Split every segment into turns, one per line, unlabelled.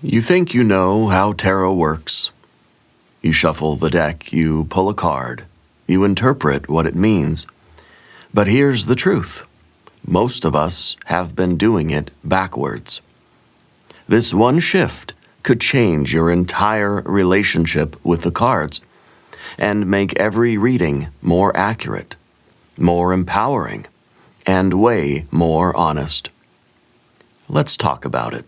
You think you know how tarot works. You shuffle the deck, you pull a card, you interpret what it means. But here's the truth. Most of us have been doing it backwards. This one shift could change your entire relationship with the cards and make every reading more accurate, more empowering, and way more honest. Let's talk about it.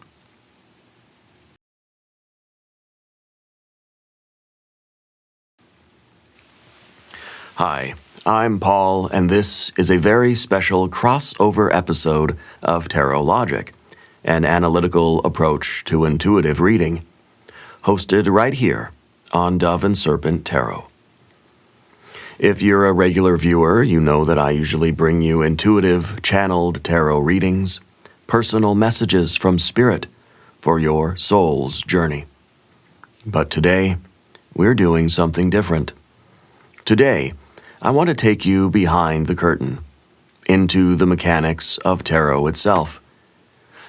Hi, I'm Paul, and this is a very special crossover episode of Tarot Logic, an analytical approach to intuitive reading, hosted right here on Dove and Serpent Tarot. If you're a regular viewer, you know that I usually bring you intuitive, channeled tarot readings, personal messages from Spirit for your soul's journey. But today, we're doing something different. Today, I want to take you behind the curtain, into the mechanics of tarot itself.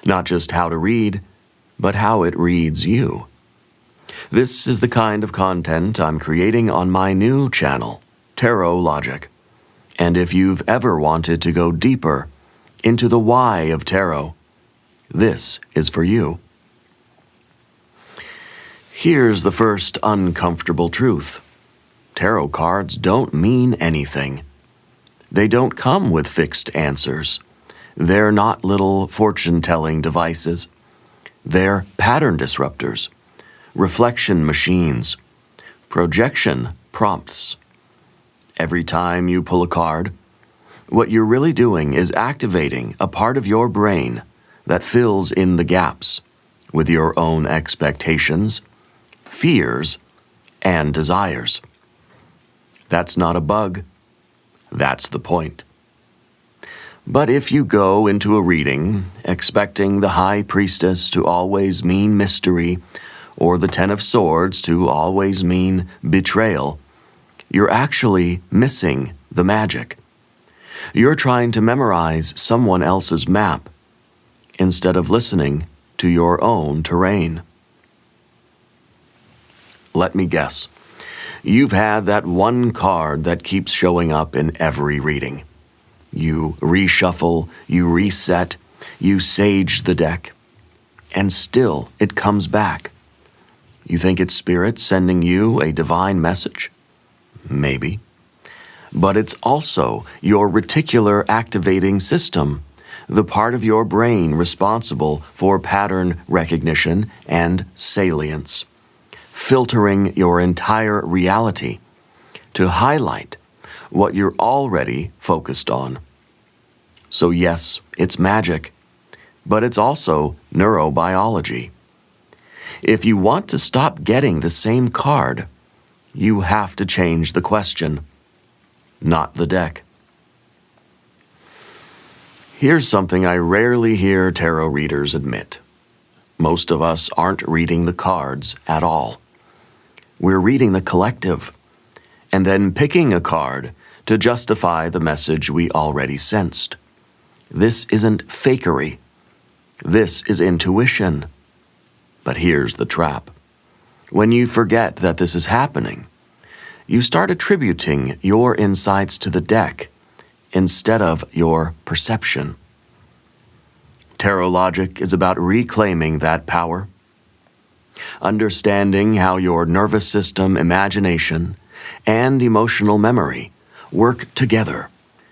Not just how to read, but how it reads you. This is the kind of content I'm creating on my new channel, Tarot Logic. And if you've ever wanted to go deeper into the why of tarot, this is for you. Here's the first uncomfortable truth. Tarot cards don't mean anything. They don't come with fixed answers. They're not little fortune-telling devices. They're pattern disruptors, reflection machines, projection prompts. Every time you pull a card, what you're really doing is activating a part of your brain that fills in the gaps with your own expectations, fears, and desires. That's not a bug. That's the point. But if you go into a reading expecting the High Priestess to always mean mystery or the Ten of Swords to always mean betrayal, you're actually missing the magic. You're trying to memorize someone else's map instead of listening to your own terrain. Let me guess. You've had that one card that keeps showing up in every reading. You reshuffle, you reset, you sage the deck, and still it comes back. You think it's Spirit sending you a divine message? Maybe. But it's also your reticular activating system, the part of your brain responsible for pattern recognition and salience, filtering your entire reality to highlight what you're already focused on. So yes, it's magic, but it's also neurobiology. If you want to stop getting the same card, you have to change the question, not the deck. Here's something I rarely hear tarot readers admit. Most of us aren't reading the cards at all. We're reading the collective, and then picking a card to justify the message we already sensed. This isn't fakery. This is intuition. But here's the trap. When you forget that this is happening, you start attributing your insights to the deck instead of your perception. Tarot Logic is about reclaiming that power, understanding how your nervous system, imagination, and emotional memory work together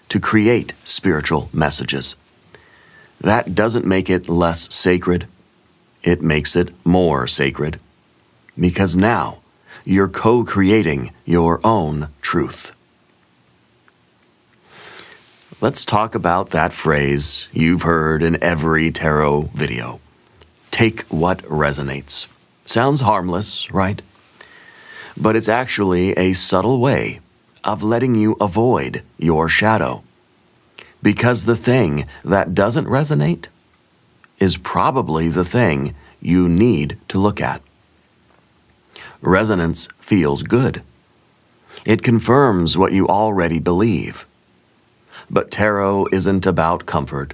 to create spiritual messages. That doesn't make it less sacred. It makes it more sacred, because now you're co-creating your own truth. Let's talk about that phrase you've heard in every tarot video. Take what resonates. Sounds harmless, right? But it's actually a subtle way of letting you avoid your shadow. Because the thing that doesn't resonate is probably the thing you need to look at. Resonance feels good. It confirms what you already believe. But tarot isn't about comfort.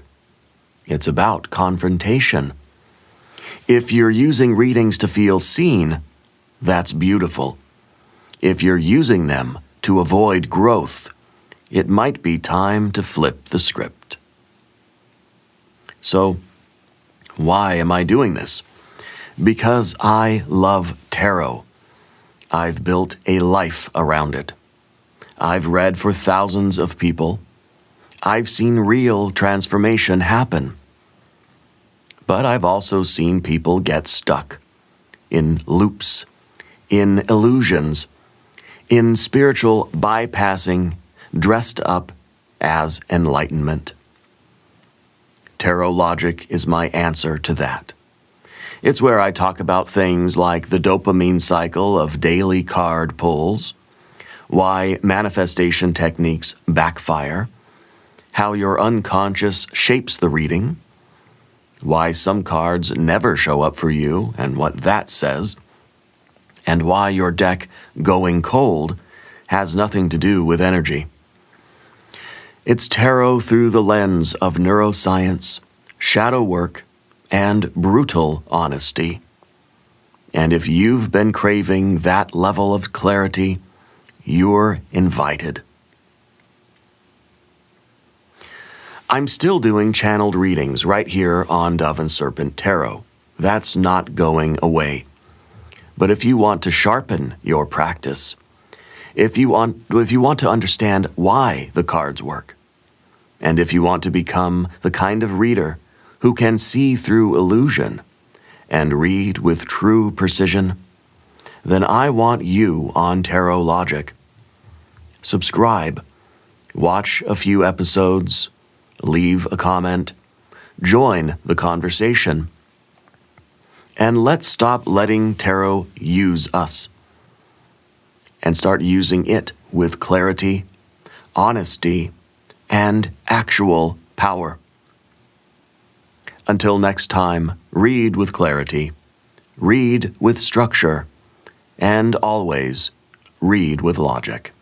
It's about confrontation. If you're using readings to feel seen, that's beautiful. If you're using them to avoid growth, it might be time to flip the script. So, why am I doing this? Because I love tarot. I've built a life around it. I've read for thousands of people. I've seen real transformation happen. But I've also seen people get stuck in loops, in illusions, in spiritual bypassing dressed up as enlightenment. Tarot logic is my answer to that. It's where I talk about things like the dopamine cycle of daily card pulls, why manifestation techniques backfire, how your unconscious shapes the reading, why some cards never show up for you and what that says, and why your deck going cold has nothing to do with energy. It's tarot through the lens of neuroscience, shadow work, and brutal honesty. And if you've been craving that level of clarity, you're invited. I'm still doing channeled readings right here on Dove and Serpent Tarot. That's not going away. But if you want to sharpen your practice, if you want to understand why the cards work, and if you want to become the kind of reader who can see through illusion and read with true precision, then I want you on Tarot Logic. Subscribe, watch a few episodes, leave a comment, join the conversation, and let's stop letting tarot use us and start using it with clarity, honesty, and actual power. Until next time, read with clarity, read with structure, and always read with logic.